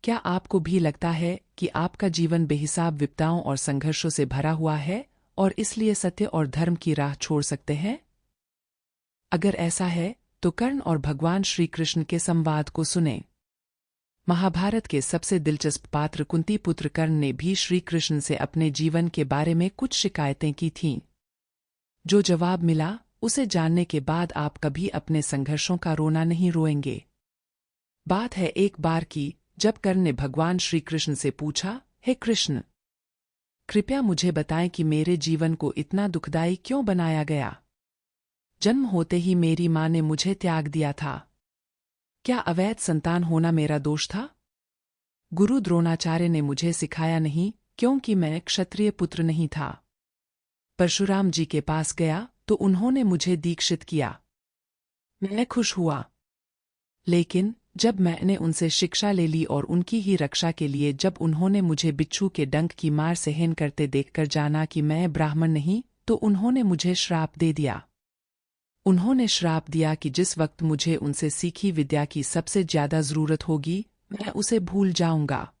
क्या आपको भी लगता है कि आपका जीवन बेहिसाब विपदाओं और संघर्षों से भरा हुआ है और इसलिए सत्य और धर्म की राह छोड़ सकते हैं? अगर ऐसा है तो कर्ण और भगवान श्री कृष्ण के संवाद को सुनें। महाभारत के सबसे दिलचस्प पात्र कुंती पुत्र कर्ण ने भी श्री कृष्ण से अपने जीवन के बारे में कुछ शिकायतें की थीं। जो जवाब मिला उसे जानने के बाद आप कभी अपने संघर्षों का रोना नहीं रोएंगे। बात है एक बार की, जब कर्ण ने भगवान श्री कृष्ण से पूछा, हे कृष्ण, कृपया मुझे बताएं कि मेरे जीवन को इतना दुखदाई क्यों बनाया गया। जन्म होते ही मेरी मां ने मुझे त्याग दिया था। क्या अवैध संतान होना मेरा दोष था? गुरु द्रोणाचार्य ने मुझे सिखाया नहीं क्योंकि मैं क्षत्रिय पुत्र नहीं था। परशुराम जी के पास गया तो उन्होंने मुझे दीक्षित किया। मैं खुश हुआ। लेकिन जब मैंने उनसे शिक्षा ले ली और उनकी ही रक्षा के लिए जब उन्होंने मुझे बिच्छू के डंक की मार सहन करते देखकर जाना कि मैं ब्राह्मण नहीं, तो उन्होंने मुझे श्राप दे दिया। उन्होंने श्राप दिया कि जिस वक्त मुझे उनसे सीखी विद्या की सबसे ज्यादा जरूरत होगी, मैं उसे भूल जाऊंगा।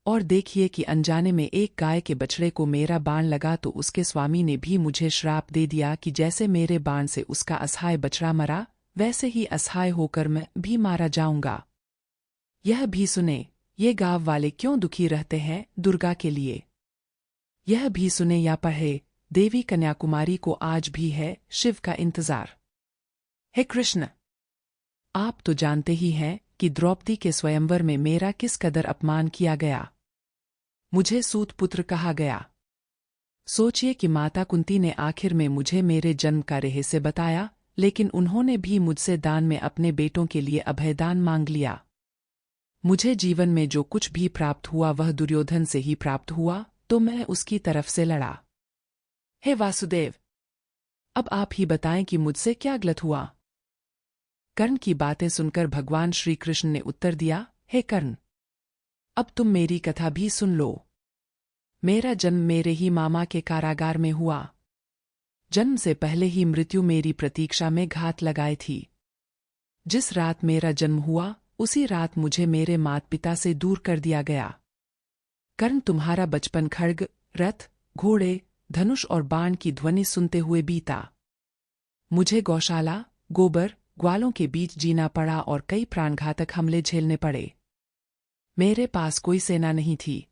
और देखिए कि अनजाने में एक गाय के बछड़े को मेरा बाण लगा तो उसके स्वामी ने भी मुझे श्राप दे दिया कि जैसे मेरे बाण से उसका असहाय बछड़ा मरा, वैसे ही असहाय होकर मैं भी मारा जाऊंगा। यह भी सुने, ये गांव वाले क्यों दुखी रहते हैं दुर्गा के लिए। यह भी सुने या पढ़े, देवी कन्याकुमारी को आज भी है शिव का इंतजार। हे कृष्ण, आप तो जानते ही हैं कि द्रौपदी के स्वयंवर में मेरा किस कदर अपमान किया गया। मुझे सूत पुत्र कहा गया। सोचिए कि माता कुंती ने आखिर में मुझे मेरे जन्म का रहस्य बताया, लेकिन उन्होंने भी मुझसे दान में अपने बेटों के लिए अभयदान मांग लिया। मुझे जीवन में जो कुछ भी प्राप्त हुआ वह दुर्योधन से ही प्राप्त हुआ, तो मैं उसकी तरफ से लड़ा। हे वासुदेव, अब आप ही बताएं कि मुझसे क्या गलत हुआ। कर्ण की बातें सुनकर भगवान श्री कृष्ण ने उत्तर दिया, हे कर्ण, अब तुम मेरी कथा भी सुन लो। मेरा जन्म मेरे ही मामा के कारागार में हुआ। जन्म से पहले ही मृत्यु मेरी प्रतीक्षा में घात लगाई थी। जिस रात मेरा जन्म हुआ उसी रात मुझे मेरे माता पिता से दूर कर दिया गया। कर्ण, तुम्हारा बचपन खड्ग, रथ, घोड़े, धनुष और बाण की ध्वनि सुनते हुए बीता। मुझे गौशाला, गोबर, ग्वालों के बीच जीना पड़ा और कई प्राणघातक हमले झेलने पड़े। मेरे पास कोई सेना नहीं थी।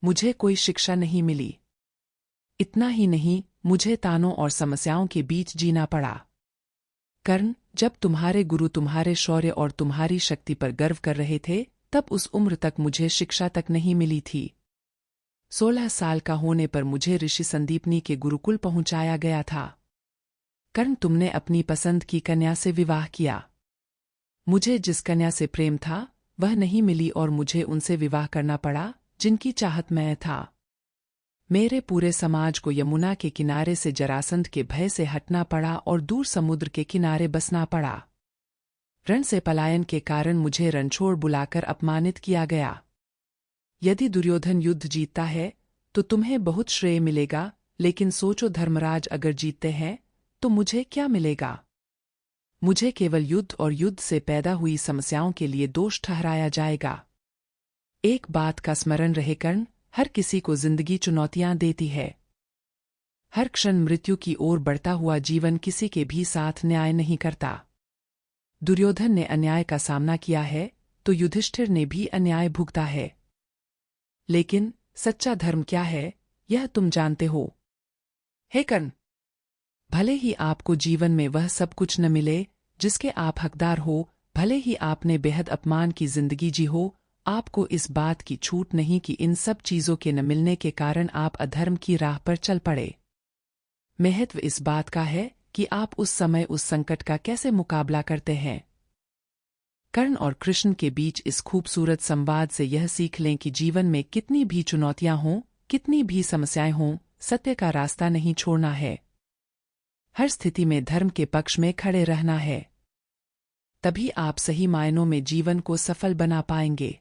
मुझे कोई शिक्षा नहीं मिली। इतना ही नहीं, मुझे तानों और समस्याओं के बीच जीना पड़ा। कर्ण, जब तुम्हारे गुरु तुम्हारे शौर्य और तुम्हारी शक्ति पर गर्व कर रहे थे, तब उस उम्र तक मुझे शिक्षा तक नहीं मिली थी। 16 साल का होने पर मुझे ऋषि संदीपनी के गुरुकुल पहुंचाया गया था। कर्ण, तुमने अपनी पसंद की कन्या से विवाह किया। मुझे जिस कन्या से प्रेम था वह नहीं मिली और मुझे उनसे विवाह करना पड़ा जिनकी चाहत मैं था। मेरे पूरे समाज को यमुना के किनारे से जरासंध के भय से हटना पड़ा और दूर समुद्र के किनारे बसना पड़ा। रण से पलायन के कारण मुझे रणछोड़ बुलाकर अपमानित किया गया। यदि दुर्योधन युद्ध जीतता है तो तुम्हें बहुत श्रेय मिलेगा, लेकिन सोचो धर्मराज अगर जीतते हैं तो मुझे क्या मिलेगा। मुझे केवल युद्ध और युद्ध से पैदा हुई समस्याओं के लिए दोष ठहराया जाएगा। एक बात का स्मरण रहे कर्ण, हर किसी को जिंदगी चुनौतियां देती है। हर क्षण मृत्यु की ओर बढ़ता हुआ जीवन किसी के भी साथ न्याय नहीं करता। दुर्योधन ने अन्याय का सामना किया है तो युधिष्ठिर ने भी अन्याय भुगता है। लेकिन सच्चा धर्म क्या है यह तुम जानते हो। हे कर्ण, भले ही आपको जीवन में वह सब कुछ न मिले जिसके आप हकदार हो, भले ही आपने बेहद अपमान की जिंदगी जी हो, आपको इस बात की छूट नहीं कि इन सब चीजों के न मिलने के कारण आप अधर्म की राह पर चल पड़े। महत्व इस बात का है कि आप उस समय उस संकट का कैसे मुकाबला करते हैं। कर्ण और कृष्ण के बीच इस खूबसूरत संवाद से यह सीख लें कि जीवन में कितनी भी चुनौतियां हों, कितनी भी समस्याएं हों, सत्य का रास्ता नहीं छोड़ना है। हर स्थिति में धर्म के पक्ष में खड़े रहना है। तभी आप सही मायनों में जीवन को सफल बना पाएंगे।